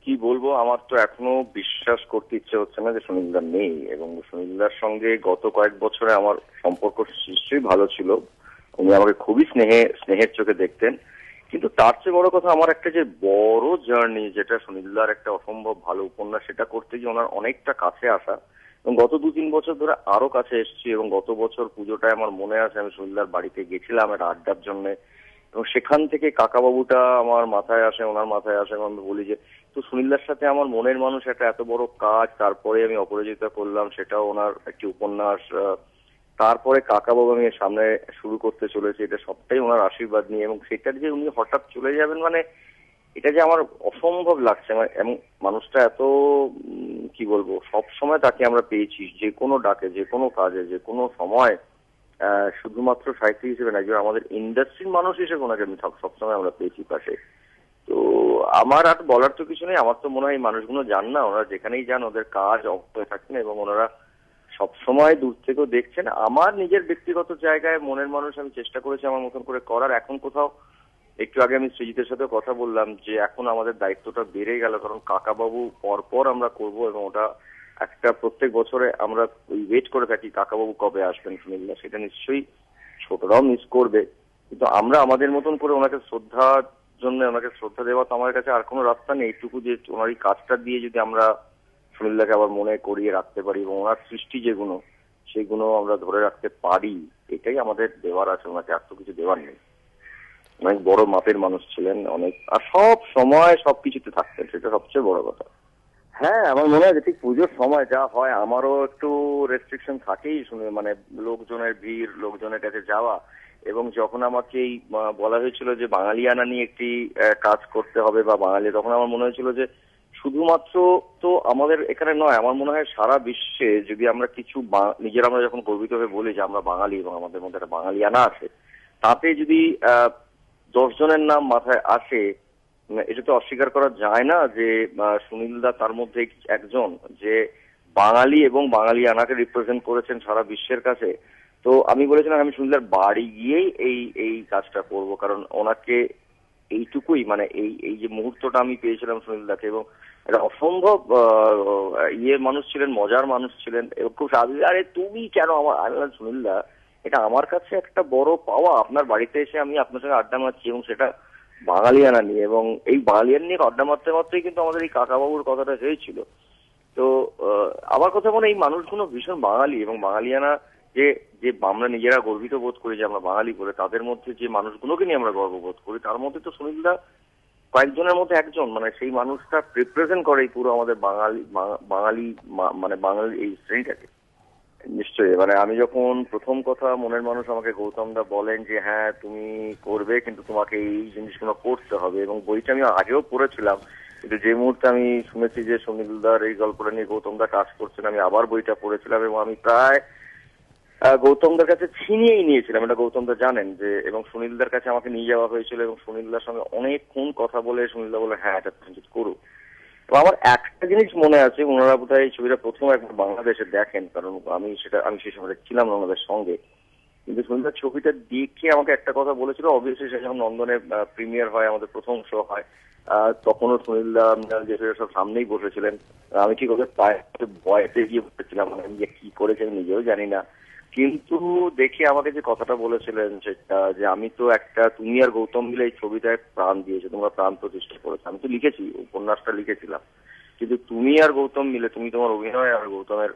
কি বলবো, আমার তো এখনো বিশ্বাস করতে ইচ্ছে হচ্ছে না যে সুনীলদা নেই। এবং সুনীলদার সঙ্গে গত কয়েক বছরে আমার সম্পর্ক নিশ্চয়ই ভালো ছিল। উনি আমাকে খুবই স্নেহের চোখে দেখতেন। কিন্তু তার চেয়ে বড় কথা, আমার একটা যে বড় জার্নি, যেটা সুনীলদার একটা অসম্ভব ভালো উপন্যাস, সেটা করতে গিয়ে ওনার অনেকটা কাছে আসা। এবং গত 2-3 বছর ধরে আরো কাছে এসেছি। এবং গত বছর পুজোটায় আমার মনে আছে আমি সুনীলদার বাড়িতে গেছিলাম একটা আড্ডার জন্য। এবং সেখান থেকে কাকাবাবুটা আমার মাথায় আসে, ওনার মাথায় আসে। আমি বলি যে, তো সুনীলদার সাথে আমার মনের মানুষ একটা এত বড় কাজ, তারপরে আমি অপরাজিতা করলাম, সেটাও ওনার একটি উপন্যাস। তারপরে কাকাবাবু আমি সামনে শুরু করতে চলেছি, এটা সবটাই ওনার আশীর্বাদ নিয়ে। এবং সেটার যে উনি হঠাৎ চলে যাবেন, মানে এটা যে আমার অসম্ভব লাগছে। এবং মানুষটা এত কি বলবো, সব সময় তাকে আমরা পেয়েছি, যে কোনো ডাকে, যে কোনো কাজে, যে কোনো সময়। শুধুমাত্র সাহিত্যিক হিসেবে না, একজন আমাদের ইন্ডাস্ট্রির মানুষ হিসেবে ওনাকে আমি সবসময় আমরা পেয়েছি পাশে। তো আমার আর বলার তো কিছু নেই। আমার তো মনে হয় এই মানুষগুলো যান না, ওনারা যেখানেই যান ওদের কাজ অব্যাহত থাকেন এবং ওনারা সবসময় দূর থেকেও দেখছেন। আমার নিজের ব্যক্তিগত জায়গায় মনের মানুষ আমি চেষ্টা করেছি আমার মতন করে করার। এখন কোথাও একটু আগে আমি সৃজিতের সাথে কথা বললাম যে এখন আমাদের দায়িত্বটা বেড়ে গেল, কারণ কাকাবাবু পর আমরা করব। এবং ওটা একটা প্রত্যেক বছরে আমরা ওয়েট করে থাকি কাকাবাবু কবে আসবেন সুনীলদা। সেটা নিশ্চয়ই ছোটরাও মিস করবে, কিন্তু আমরা আমাদের মতন করে ওনাকে শ্রদ্ধার জন্য, ওনাকে শ্রদ্ধা দেওয়া তো আমার কাছে আর কোনো রাস্তা নেই। এইটুকু যে ওনার এই কাজটা দিয়ে যদি আমরা সুনীলদাকে আবার মনে করিয়ে রাখতে পারি এবং ওনার সৃষ্টি যেগুলো, সেগুলো আমরা ধরে রাখতে পারি, এটাই আমাদের দেওয়ার আছে। ওনাকে আর তো কিছু দেওয়ার নেই। অনেক বড় মাপের মানুষ ছিলেন, অনেক, আর সব সময় সবকিছুতে থাকতেন, সেটা সবচেয়ে বড় কথা। হ্যাঁ, আমার মনে হয় যে ঠিক পুজোর সময় যা হয়, আমারও একটু রেস্ট্রিকশন থাকেই, শুনে মানে লোকজনের ভিড়, লোকজনের কাছে যাওয়া। এবং যখন আমাকে এই বলা হয়েছিল যে বাঙালিয়ানা নিয়ে একটি কাজ করতে হবে বা বাঙালি, তখন আমার মনে হয়েছিল যে শুধুমাত্র তো আমাদের এখানে নয়, আমার মনে হয় সারা বিশ্বে যদি আমরা কিছু নিজেরা আমরা যখন গর্বিত হয়ে বলি যে আমরা বাঙালি এবং আমাদের মধ্যে একটা বাঙালিয়ানা আছে, তাতে যদি 10 জনের নাম মাথায় আসে, এটা তো অস্বীকার করা যায় না যে সুনীলদা তার মধ্যে একজন, যে বাঙালি এবং বাঙালিয়ানাকে রিপ্রেজেন্ট করেছেন সারা বিশ্বের কাছে। তো আমি বলেছিলাম আমি সুনীলদার বাড়ি গিয়েই এই এই কাজটা করব, কারণ ওনাকে এইটুকুই, মানে এই এই যে মুহূর্তটা আমি পেয়েছিলাম সুনীলদাকে, এবং একটা অসম্ভব মানুষ ছিলেন, মজার মানুষ ছিলেন এবং খুব স্বাভাবিক। আরে তুমি কেন আমার, আমি বললাম, সুনীলদা এটা আমার কাছে একটা বড় পাওয়া, আপনার বাড়িতে এসে আমি আপনার সঙ্গে আড্ডা মারছি, এবং সেটা বাঙালিয়ানা নিয়ে। এবং এই বাঙালিয়ান নিয়ে আড্ডা মারতে মারতেই কিন্তু আমাদের এই কাকাবাবুর কথাটা হয়েছিল। তো আমার কথা মনে, এই মানুষগুলো ভীষণ বাঙালি এবং বাঙালিয়ানা, যে যে আমরা নিজেরা গর্বিত বোধ করি যে আমরা বাঙালি বলে, তাদের মধ্যে যে মানুষগুলোকে নিয়ে আমরা গর্ববোধ করি, তার মধ্যে তো সুনীলদা কয়েকজনের মধ্যে একজন। মানে সেই মানুষটা রিপ্রেজেন্ট করে এই পুরো আমাদের বাঙালি বাঙালি মানে বাঙালি এই শ্রেণীটাকে। নিশ্চয়ই, মানে আমি যখন প্রথম কথা মনের মানুষ আমাকে গৌতম দা বলেন যে হ্যাঁ তুমি করবে, কিন্তু তোমাকে এই জিনিসগুলো করতে হবে, এবং বইটা আমি আগেও পড়েছিলাম, কিন্তু যে মুহূর্তে আমি শুনেছি যে সুনীলদার এই গল্পটা নিয়ে গৌতম দা কাজ করছেন, আমি আবার বইটা পড়েছিলাম। এবং আমি প্রায় গৌতমদার কাছে ছিনিয়েই নিয়েছিলাম, এটা গৌতমদা জানেন যে। এবং সুনীলদার কাছে আমাকে নিয়ে যাওয়া হয়েছিল এবং সুনীলদার সঙ্গে অনেকক্ষণ কথা বলে সুনীলদা বলে হ্যাঁ এটা তুমি করো। তো আমার একটা জিনিস মনে আছে, ওনারা বোধহয় এই ছবিটা প্রথম একবার বাংলাদেশে দেখেন, কারণ আমি সেই সময় ছিলাম না ওনাদের সঙ্গে। কিন্তু সুনীলদার ছবিটা দেখে আমাকে একটা কথা বলেছিল। অবভিয়াসলি সে যখন লন্ডনে প্রিমিয়ার হয়, আমাদের প্রথম শো হয়, তখনও সুনীলদা যে সব সামনেই বসেছিলেন। আমি কি করে পায়ে ভয়তে গিয়ে বসেছিলাম, মানে আমি যে কি করেছি আমি নিজেও জানি না। কিন্তু দেখে আমাকে যে কথাটা বলেছিলেন সেটা, যে আমি তো একটা, তুমি আর গৌতম মিলে এই ছবিটায় প্রাণ দিয়েছো, তোমরা প্রাণ প্রতিষ্ঠা করেছো। আমি তো লিখেছি, উপন্যাসটা লিখেছিলাম, কিন্তু তুমি আর গৌতম মিলে, তুমি তোমার অভিনয় আর গৌতমের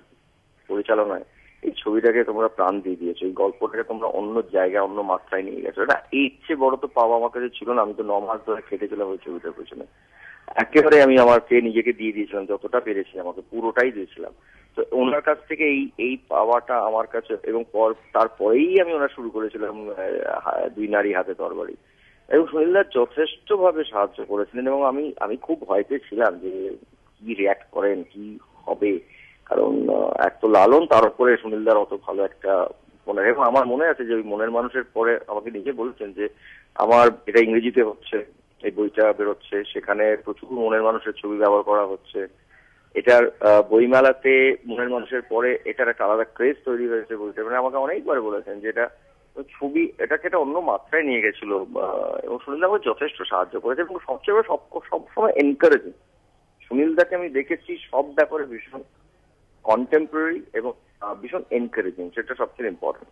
পরিচালনায় এই ছবিটাকে তোমরা প্রাণ দিয়ে দিয়েছো, এই গল্পটাকে তোমরা অন্য জায়গায়, অন্য মাত্রায় নিয়ে গেছো। এটা এই চেয়ে বড় তো পাওয়া আমার কাছে ছিল না। আমি তো 9 মাস ধরে খেটেছিলাম ওই ছবিটার পেছনে। একেবারে আমি আমাকে নিজেকে দিয়ে দিয়েছিলাম, যতটা পেরেছি আমাকে পুরোটাই দিয়েছিলাম। তো ওনার কাছ থেকে এই এই পাওয়াটা আমার কাছে, এবং তারপরেই আমি ওনার শুরু করেছিলাম 2 নারী হাতে তরবারি। এবং সুনীলদা যথেষ্ট ভাবে সাহায্য করেছিলেন, এবং আমি আমি খুব ভয়তে ছিলাম যে কি রিয়াক্ট করেন, কি হবে। কারণ এক তো লালন, তার উপরে সুনীলদার অত ভালো একটা মনে। এবং আমার মনে আছে যে ওই মনের মানুষের পরে আমাকে নিজে বলছেন যে আমার এটা ইংরেজিতে হচ্ছে, এই বইটা বেরোচ্ছে, সেখানে প্রচুর মনের মানুষের ছবি ব্যবহার করা হচ্ছে। এটার বইমেলাতে মনের মানুষের পরে এটার একটা আলাদা ক্রেজ তৈরি হয়েছে বলতে, মানে আমাকে অনেকবার বলেছেন যে এটা ছবি, এটাকে এটা অন্য মাত্রায় নিয়ে গেছিল। এবং সুনীল আমাকে যথেষ্ট সাহায্য করেছে এবং সবচেয়ে সবসময় এনকারেজিং। সুনীল দাকে আমি দেখেছি সব ব্যাপারে ভীষণ কন্টেম্পোরারি এবং ভীষণ এনকারেজিং, সেটা সবচেয়ে ইম্পর্টেন্ট।